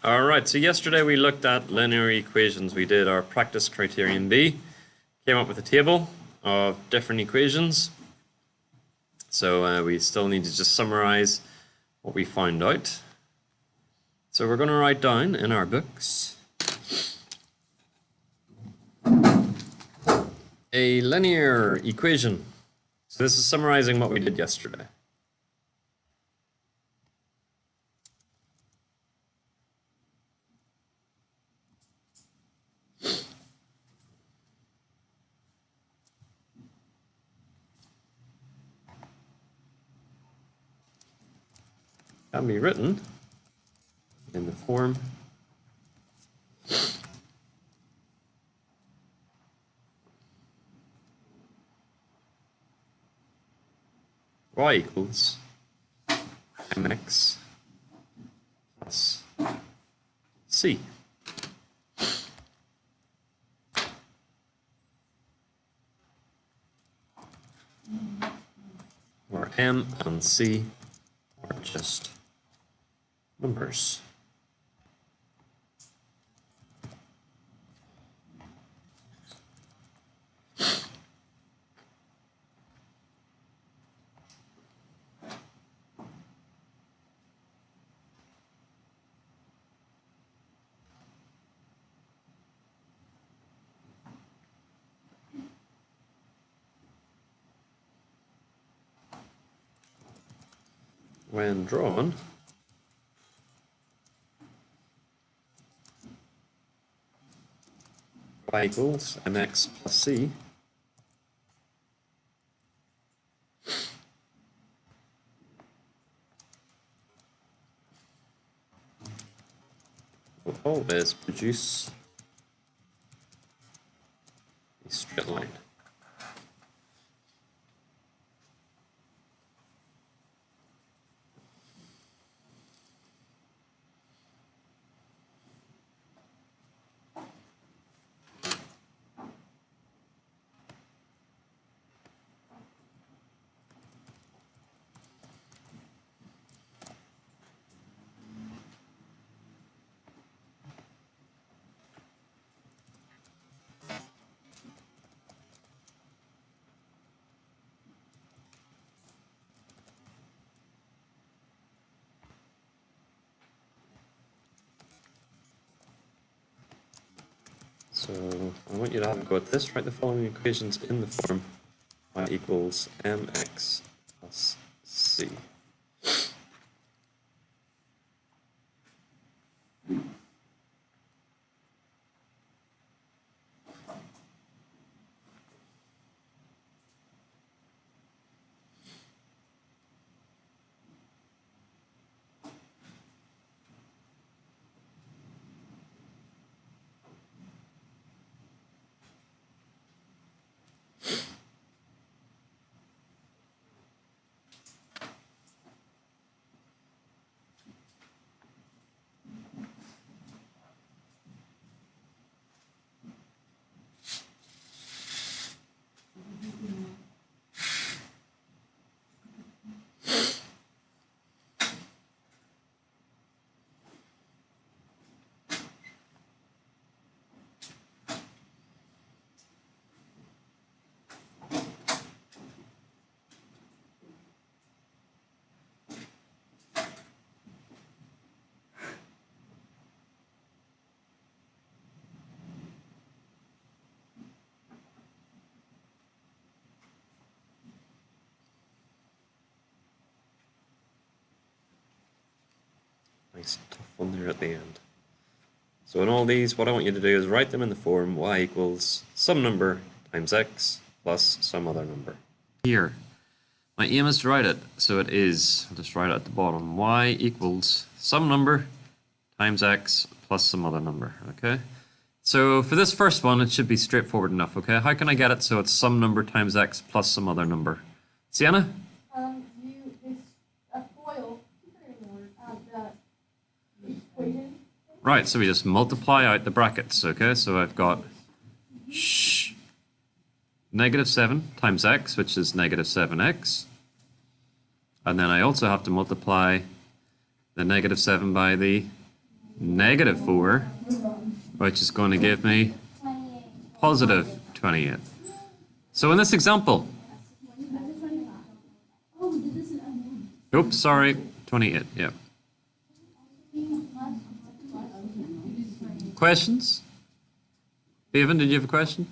Alright, so yesterday we looked at linear equations. We did our practice criterion B, came up with a table of different equations. So we still need to just summarize what we found out. So we're going to write down in our books a linear equation. So this is summarizing what we did yesterday. Can be written in the form y equals mx plus c. Where m and c are just numbers. When drawn, y equals mx plus c will always produce a straight line. So I want you to have a go at this. Write the following equations in the form y equals mx plus c. Nice tough one there at the end. So in all these, what I want you to do is write them in the form y equals some number times x plus some other number. Here, my aim is to write it, so it is, I'll just write it at the bottom, y equals some number times x plus some other number, okay? So for this first one, it should be straightforward enough, okay? How can I get it so it's some number times x plus some other number? Sienna? It's a FOIL the equation. Right, so we just multiply out the brackets, okay? So I've got negative 7 times x, which is negative 7x. And then I also have to multiply the negative 7 by the negative 4, which is going to give me positive 28. So in this example, oops, sorry, 28, yeah. Questions? Evan, did you have a question?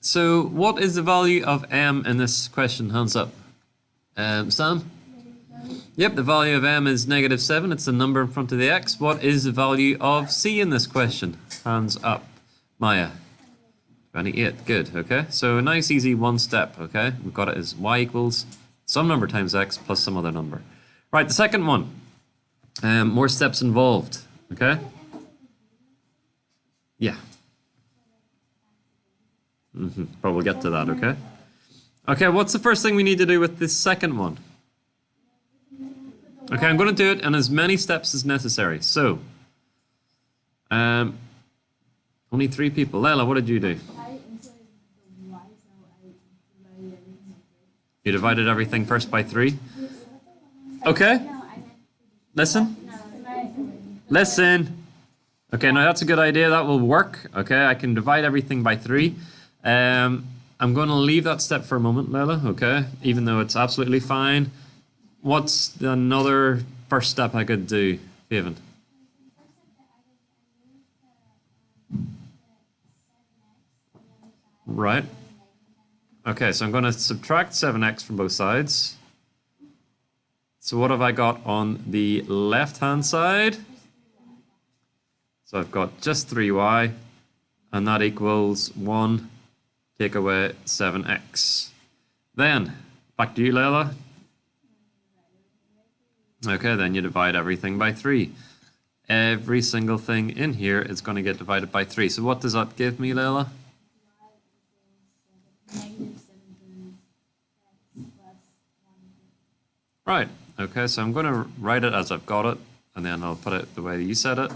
So what is the value of m in this question? Hands up. Sam? Yep, the value of m is negative 7. It's the number in front of the x. What is the value of c in this question? Hands up. Maya? 28. Good, okay. So a nice easy one step, okay? We've got it as y equals some number times x plus some other number. Right, the second one. More steps involved, okay? Yeah. But we'll get to that, okay? Okay, what's the first thing we need to do with this second one? Okay, I'm going to do it in as many steps as necessary. So, only 3 people. Layla, what did you do? You divided everything first by 3? Okay. Listen. Listen. Okay, now that's a good idea. That will work. Okay, I can divide everything by 3. I'm going to leave that step for a moment, Layla, okay? Even though it's absolutely fine. What's another first step I could do, Evan? Right. Okay, so I'm going to subtract 7x from both sides. So what have I got on the left-hand side? So I've got just 3y, and that equals 1, take away 7x. Then, back to you, Layla. Okay, then you divide everything by 3. Every single thing in here is going to get divided by 3. So what does that give me, Layla? Right, okay, so I'm going to write it as I've got it, and then I'll put it the way you said it.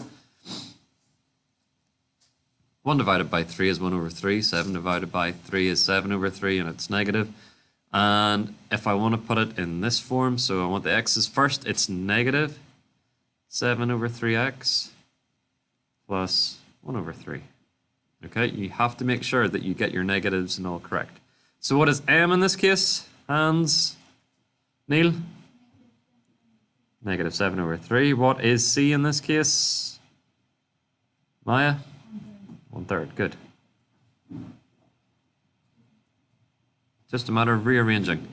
1 divided by 3 is 1 over 3, 7 divided by 3 is 7 over 3, and it's negative. And if I want to put it in this form, so I want the x's first, it's negative 7 over 3x plus 1 over 3. Okay, you have to make sure that you get your negatives and all correct. So what is m in this case? Hands? Neil? Negative 7 over 3. What is c in this case? Maya? 1/3. Good. Just a matter of rearranging.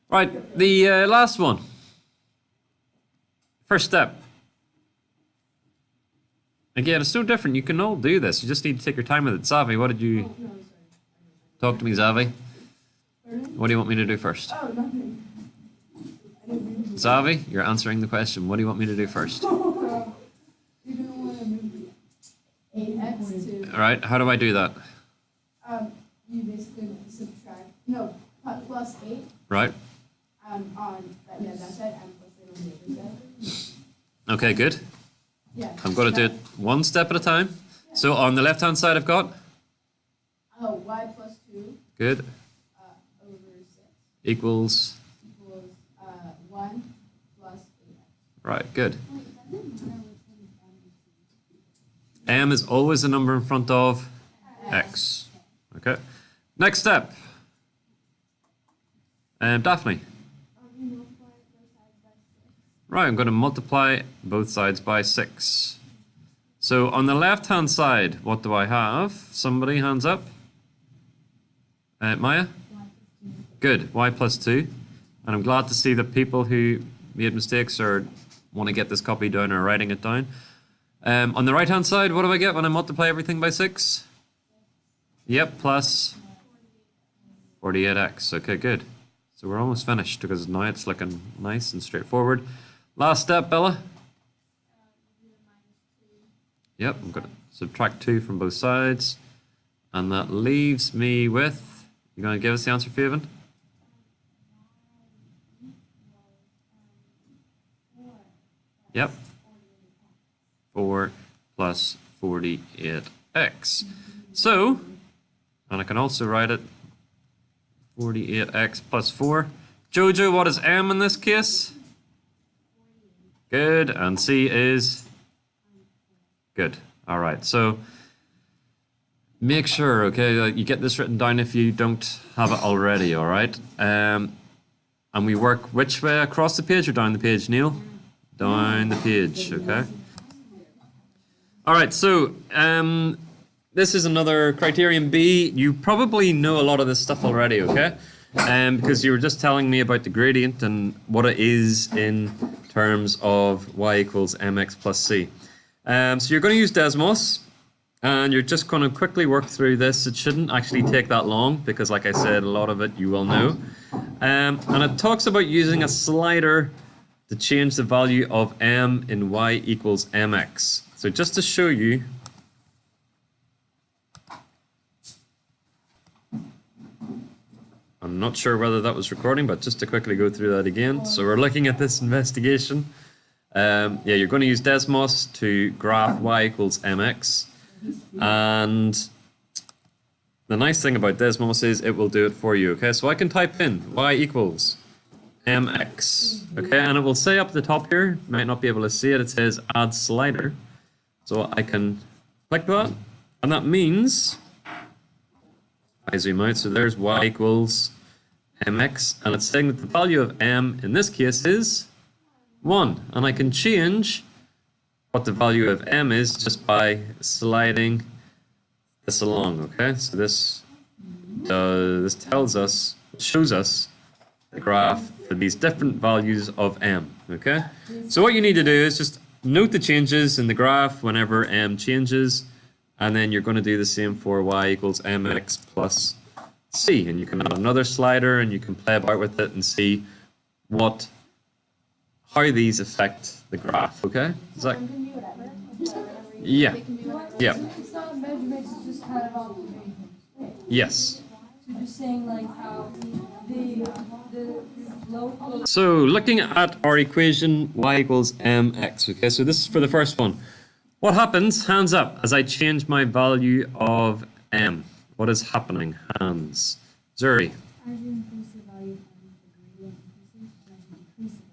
Right, the last one. First step. Again, it's so different. You can all do this. You just need to take your time with it. Zavi, what did you... Talk to me, Zavi. What do you want me to do first? Oh, nothing. Zavi, you're answering the question. What do you want me to do first? You're gonna want to move the 8x to... All right, how do I do that? You basically subtract, plus 8 Right. on that side and plus 8 on the other side. Okay, good. Yeah. I'm going to do it one step at a time. Yeah. So on the left-hand side, I've got? Y plus 2 Good. over 6 Equals? 1 plus 8x. Right, good. M is always a number in front of x. Okay. Next step. Daphne. Right, I'm going to multiply both sides by 6. So on the left-hand side, what do I have? Somebody, hands up. Maya? Good, y plus 2. And I'm glad to see that people who made mistakes or want to get this copy down are writing it down. On the right-hand side, what do I get when I multiply everything by 6? Yep, plus 48x. Okay, good. So we're almost finished because now it's looking nice and straightforward. Last step, Bella. Yep, I'm going to subtract 2 from both sides. And that leaves me with... You going to give us the answer, Faven? Yep. 4 plus 48x. So, and I can also write it 48x plus 4. Jojo, what is m in this case? Good. And C is? Good. All right. So make sure, okay, you get this written down if you don't have it already, all right? And we work which way, across the page or down the page, Neil? Down the page, okay? All right, so this is another criterion B. You probably know a lot of this stuff already, okay? Because you were just telling me about the gradient and what it is in terms of y equals mx plus c. So you're going to use Desmos, and you're just going to quickly work through this. It shouldn't actually take that long because, like I said, a lot of it you will know. And it talks about using a slider to change the value of m in y equals mx. So just to show you, I'm not sure whether that was recording, but just to quickly go through that again. So we're looking at this investigation. Yeah, you're going to use Desmos to graph y equals mx. And the nice thing about Desmos is it will do it for you, okay? So I can type in y equals mx, okay? And it will say up the top here, might not be able to see it, it says add slider. So I can click that, and that means, I zoom out, so there's y equals mx, and it's saying that the value of m in this case is 1. And I can change what the value of m is just by sliding this along, okay? So this tells us, shows us the graph for these different values of m, okay? So what you need to do is just note the changes in the graph whenever m changes, and then you're going to do the same for y equals mx plus c. And you can add another slider and you can play about with it and see how these affect the graph, okay? Is that? Yeah. Yeah. It's not measurements, it's just kind of observations. Yes. So just saying like how the local. So looking at our equation y equals mx, okay, so this is for the first one. What happens, hands up, as I change my value of m? What is happening? Hands. Zuri. As you increase the value of the gradient increases, as you decrease the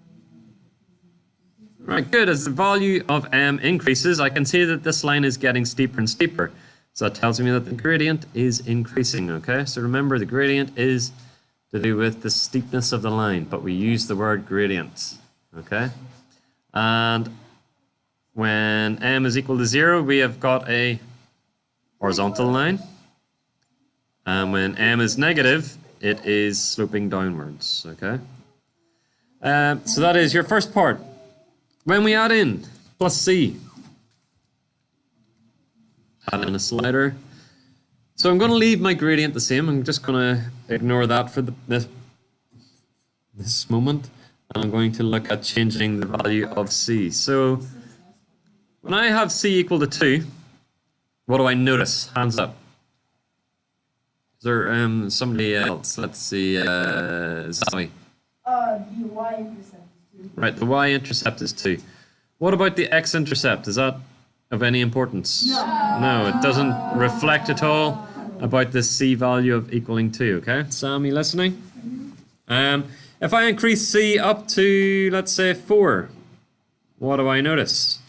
value of Right, good. As the value of m increases, I can see that this line is getting steeper and steeper. So that tells me that the gradient is increasing, okay? So remember, the gradient is to do with the steepness of the line, but we use the word gradient, okay? And when m is equal to 0, we have got a horizontal line. And when m is negative, it is sloping downwards, okay? So that is your first part. When we add in plus c, add in a slider. So I'm going to leave my gradient the same. I'm just going to ignore that for this moment. And I'm going to look at changing the value of c. So when I have c equal to 2, what do I notice? Hands up. Is there somebody else? Let's see. Zoe. the y-intercept is 2. Right, the y-intercept is 2. What about the x-intercept? Is that of any importance? No, it doesn't reflect at all about the c value of equaling 2, okay? Sam, you listening? If I increase c up to, let's say, 4, what do I notice?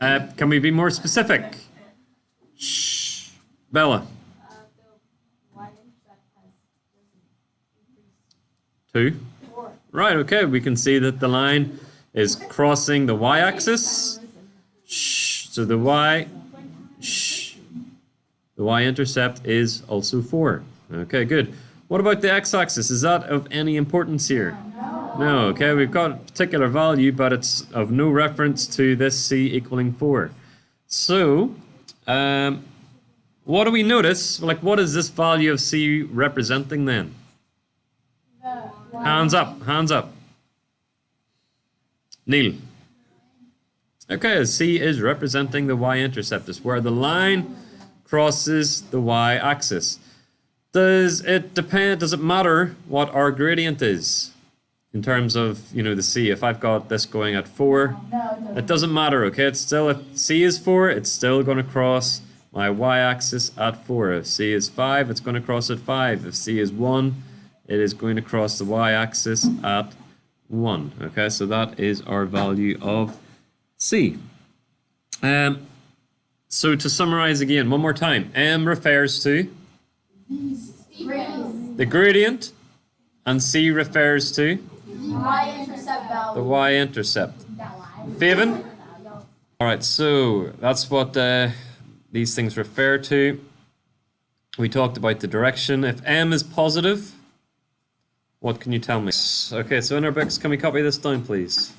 Can we be more specific? Shh. Bella. 2. Right, okay, we can see that the line is crossing the y-axis. So the y-intercept is also 4. Okay, good. What about the x-axis? Is that of any importance here? No, okay, we've got a particular value, but it's of no reference to this c equaling 4. So, what do we notice? Like, what is this value of c representing then? Hands up, hands up. Neil. Okay, c is representing the y-intercept. It's where the line crosses the y-axis. Does it depend, does it matter what our gradient is? In terms of, the c, if I've got this going at 4, it doesn't matter, okay? It's still, if c is 4, it's still going to cross my y-axis at 4. If c is 5, it's going to cross at 5. If c is 1, it is going to cross the y-axis at 1. Okay, so that is our value of c. So to summarize again, one more time, m refers to the gradient, and c refers to the y-intercept value. the y-intercept. Faven? Alright, so that's what these things refer to. We talked about the direction. If m is positive, what can you tell me? Okay, so in our books, can we copy this down, please?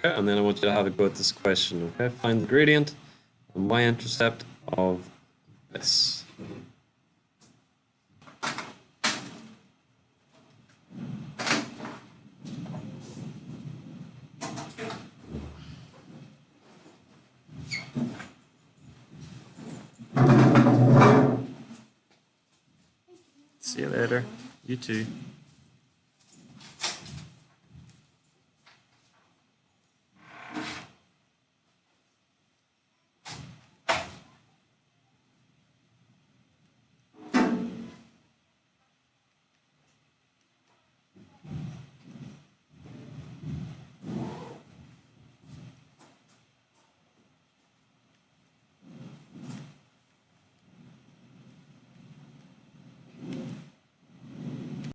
Okay, and then I want you to have a go at this question. Okay, find the gradient and y-intercept of this. See you later. You too.